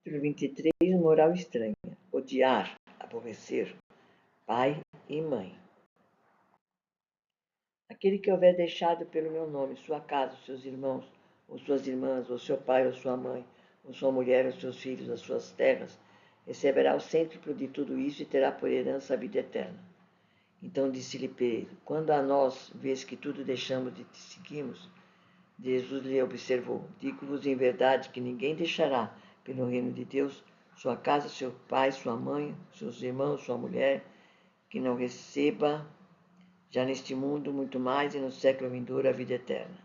Capítulo 23, moral estranha. Odiar, aborrecer, pai e mãe. Aquele que houver deixado pelo meu nome sua casa, seus irmãos, ou suas irmãs, ou seu pai, ou sua mãe, ou sua mulher, ou seus filhos, as suas terras, receberá o cêntuplo de tudo isso e terá por herança a vida eterna. Então disse-lhe Pedro: quando a nós, vês que tudo deixamos e te seguimos, Jesus lhe observou: digo-vos em verdade que ninguém deixará, pelo reino de Deus, sua casa, seu pai, sua mãe, seus irmãos, sua mulher, que não receba, já neste mundo, muito mais, e no século vindouro, a vida eterna.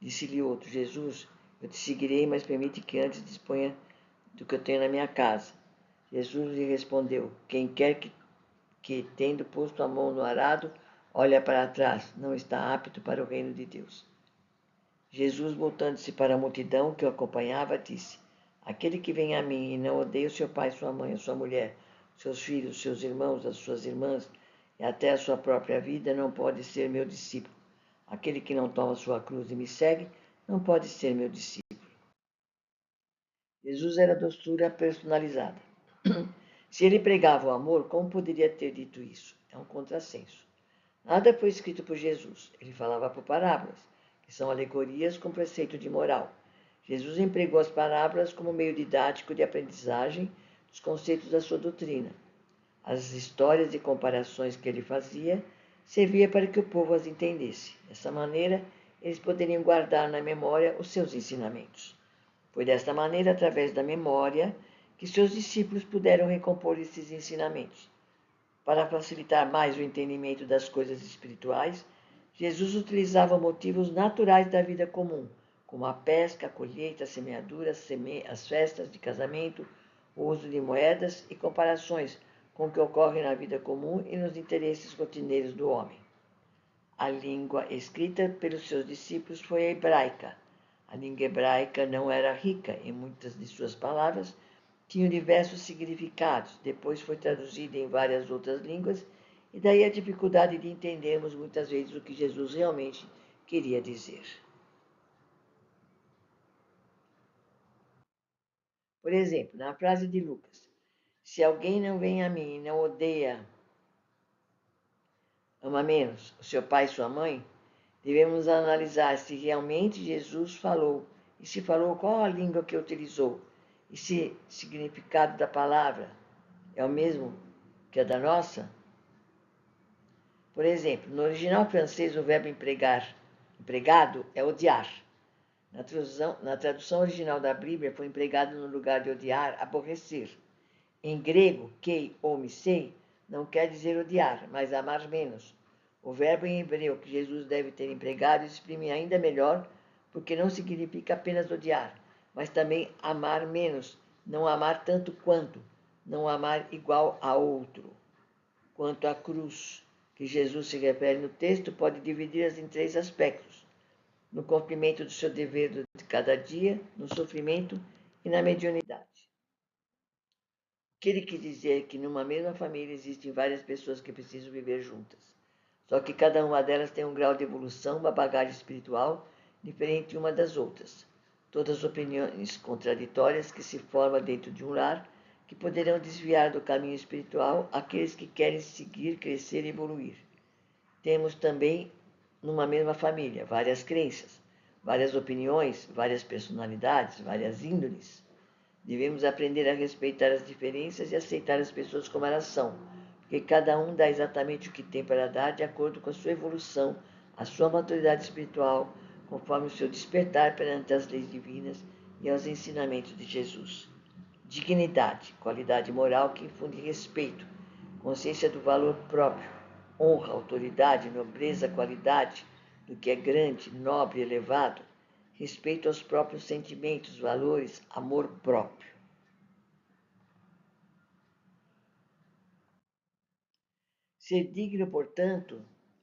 Disse-lhe outro: Jesus, eu te seguirei, mas permite que antes disponha do que eu tenho na minha casa. Jesus lhe respondeu: quem quer que, tendo posto a mão no arado, olha para trás, não está apto para o reino de Deus. Jesus, voltando-se para a multidão que o acompanhava, disse: aquele que vem a mim e não odeia o seu pai, sua mãe, a sua mulher, seus filhos, seus irmãos, as suas irmãs e até a sua própria vida, não pode ser meu discípulo. Aquele que não toma sua cruz e me segue, não pode ser meu discípulo. Jesus era doçura personalizada. Se ele pregava o amor, como poderia ter dito isso? É um contrassenso. Nada foi escrito por Jesus. Ele falava por parábolas, que são alegorias com preceito de moral. Jesus empregou as parábolas como meio didático de aprendizagem dos conceitos da sua doutrina. As histórias e comparações que ele fazia servia para que o povo as entendesse. Dessa maneira, eles poderiam guardar na memória os seus ensinamentos. Foi desta maneira, através da memória, que seus discípulos puderam recompor esses ensinamentos. Para facilitar mais o entendimento das coisas espirituais, Jesus utilizava motivos naturais da vida comum, como a pesca, a colheita, a semeadura, as festas de casamento, o uso de moedas e comparações com o que ocorre na vida comum e nos interesses rotineiros do homem. A língua escrita pelos seus discípulos foi a hebraica. A língua hebraica não era rica em muitas de suas palavras, tinha diversos significados, depois foi traduzida em várias outras línguas, e daí a dificuldade de entendermos muitas vezes o que Jesus realmente queria dizer. Por exemplo, na frase de Lucas: se alguém não vem a mim e não odeia, ama menos o seu pai e sua mãe, devemos analisar se realmente Jesus falou, e se falou, qual a língua que utilizou, e se o significado da palavra é o mesmo que a da nossa. Por exemplo, no original francês, o verbo empregado é odiar. Na tradução original da Bíblia, foi empregado no lugar de odiar, aborrecer. Em grego, kei ou misei não quer dizer odiar, mas amar menos. O verbo em hebreu que Jesus deve ter empregado exprime ainda melhor, porque não significa apenas odiar, mas também amar menos, não amar tanto quanto, não amar igual a outro. Quanto à cruz, que Jesus se refere no texto, pode dividi-las em três aspectos: no cumprimento do seu dever de cada dia, no sofrimento e na mediunidade. O que ele quis dizer é que numa mesma família existem várias pessoas que precisam viver juntas. Só que cada uma delas tem um grau de evolução, uma bagagem espiritual diferente uma das outras. Todas opiniões contraditórias que se formam dentro de um lar, que poderão desviar do caminho espiritual aqueles que querem seguir, crescer e evoluir. Temos também, numa mesma família, várias crenças, várias opiniões, várias personalidades, várias índoles. Devemos aprender a respeitar as diferenças e aceitar as pessoas como elas são, porque cada um dá exatamente o que tem para dar de acordo com a sua evolução, a sua maturidade espiritual, conforme o seu despertar perante as leis divinas e aos ensinamentos de Jesus. Dignidade, qualidade moral que infunde respeito, consciência do valor próprio, honra, autoridade, nobreza, qualidade do que é grande, nobre, elevado, respeito aos próprios sentimentos, valores, amor próprio. Ser digno, portanto,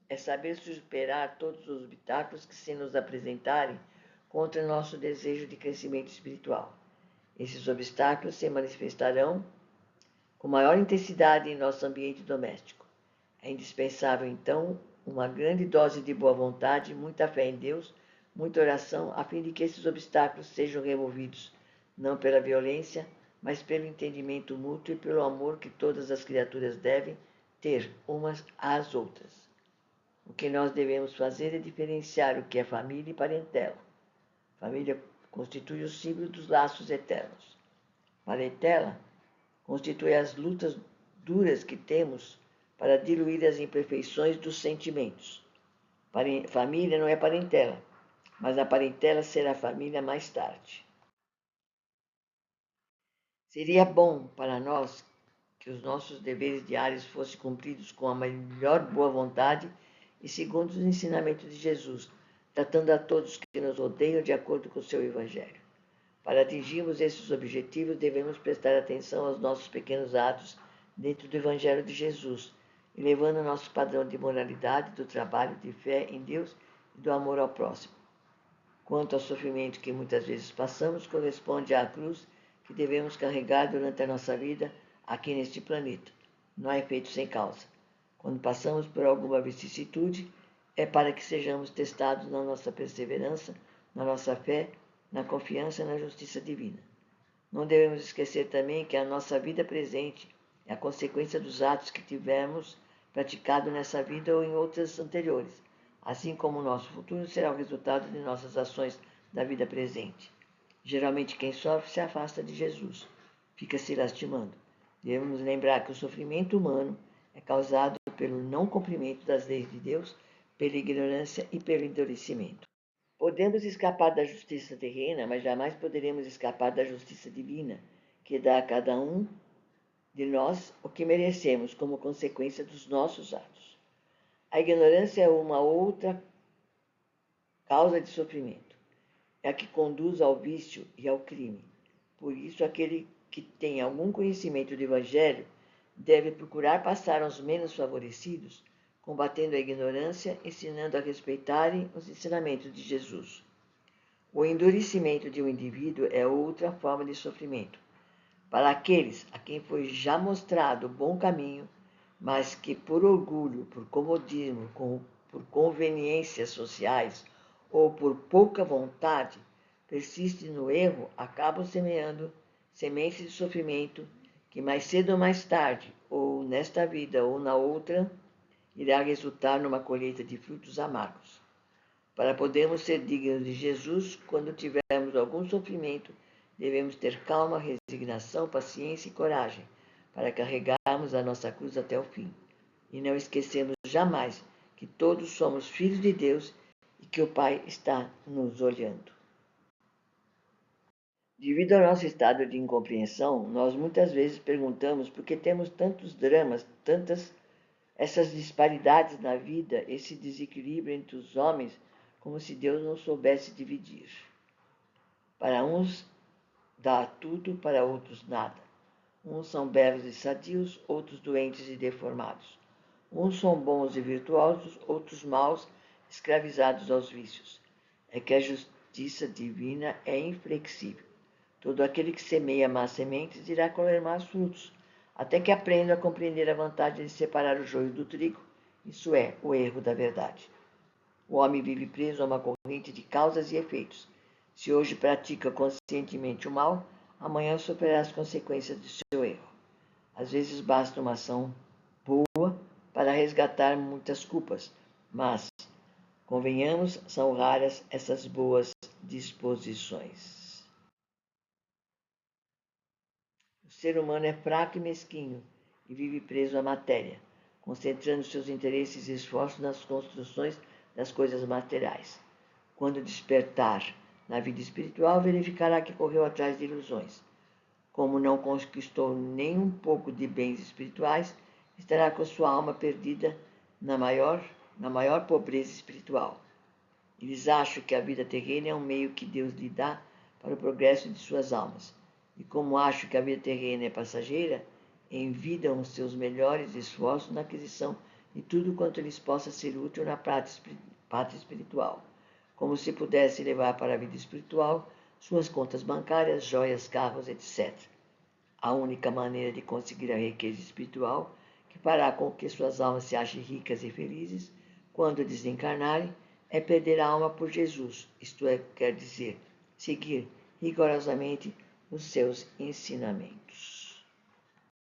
é saber superar todos os obstáculos que se nos apresentarem contra nosso desejo de crescimento espiritual. Esses obstáculos se manifestarão com maior intensidade em nosso ambiente doméstico. É indispensável, então, uma grande dose de boa vontade, muita fé em Deus, muita oração, a fim de que esses obstáculos sejam removidos, não pela violência, mas pelo entendimento mútuo e pelo amor que todas as criaturas devem ter umas às outras. O que nós devemos fazer é diferenciar o que é família e parentela. Família constitui o símbolo dos laços eternos. Parentela constitui as lutas duras que temos para diluir as imperfeições dos sentimentos. Família não é parentela, mas a parentela será família mais tarde. Seria bom para nós que os nossos deveres diários fossem cumpridos com a melhor boa vontade e segundo os ensinamentos de Jesus, tratando a todos que nos odeiam de acordo com o seu Evangelho. Para atingirmos esses objetivos, devemos prestar atenção aos nossos pequenos atos dentro do Evangelho de Jesus, elevando nosso padrão de moralidade, do trabalho, de fé em Deus e do amor ao próximo. Quanto ao sofrimento que muitas vezes passamos, corresponde à cruz que devemos carregar durante a nossa vida aqui neste planeta. Não há efeito sem causa. Quando passamos por alguma vicissitude, é para que sejamos testados na nossa perseverança, na nossa fé, na confiança e na justiça divina. Não devemos esquecer também que a nossa vida presente é a consequência dos atos que tivermos praticado nessa vida ou em outras anteriores, assim como o nosso futuro será o resultado de nossas ações da vida presente. Geralmente quem sofre se afasta de Jesus, fica se lastimando. Devemos lembrar que o sofrimento humano é causado pelo não cumprimento das leis de Deus, pela ignorância e pelo endurecimento. Podemos escapar da justiça terrena, mas jamais poderemos escapar da justiça divina, que dá a cada um de nós o que merecemos como consequência dos nossos atos. A ignorância é uma outra causa de sofrimento. É a que conduz ao vício e ao crime. Por isso, aquele que tem algum conhecimento do Evangelho deve procurar passar aos menos favorecidos, combatendo a ignorância, ensinando a respeitarem os ensinamentos de Jesus. O endurecimento de um indivíduo é outra forma de sofrimento. Para aqueles a quem foi já mostrado o bom caminho, mas que por orgulho, por comodismo, por conveniências sociais ou por pouca vontade, persistem no erro, acabam semeando sementes de sofrimento que mais cedo ou mais tarde, ou nesta vida ou na outra, irá resultar numa colheita de frutos amargos. Para podermos ser dignos de Jesus, quando tivermos algum sofrimento, devemos ter calma, resignação, paciência e coragem para carregarmos a nossa cruz até o fim. E não esquecemos jamais que todos somos filhos de Deus e que o Pai está nos olhando. Devido ao nosso estado de incompreensão, nós muitas vezes perguntamos por que temos tantos dramas, essas disparidades na vida, esse desequilíbrio entre os homens, como se Deus não soubesse dividir. Para uns dá tudo, para outros nada. Uns são belos e sadios, outros doentes e deformados. Uns são bons e virtuosos, outros maus, escravizados aos vícios. É que a justiça divina é inflexível. Todo aquele que semeia más sementes irá colher más frutos, até que aprenda a compreender a vantagem de separar o joio do trigo, isso é, o erro da verdade. O homem vive preso a uma corrente de causas e efeitos. Se hoje pratica conscientemente o mal, amanhã sofrerá as consequências do seu erro. Às vezes basta uma ação boa para resgatar muitas culpas, mas, convenhamos, são raras essas boas disposições. O ser humano é fraco e mesquinho e vive preso à matéria, concentrando seus interesses e esforços nas construções das coisas materiais. Quando despertar na vida espiritual, verificará que correu atrás de ilusões. Como não conquistou nem um pouco de bens espirituais, estará com sua alma perdida na maior pobreza espiritual. Eles acham que a vida terrena é um meio que Deus lhe dá para o progresso de suas almas. E como acham que a vida terrena é passageira, envidam os seus melhores esforços na aquisição de tudo quanto lhes possa ser útil na pátria espiritual, como se pudesse levar para a vida espiritual suas contas bancárias, joias, carros, etc. A única maneira de conseguir a riqueza espiritual, que fará com que suas almas se achem ricas e felizes, quando desencarnarem, é perder a alma por Jesus, isto é, quer dizer, seguir rigorosamente os seus ensinamentos.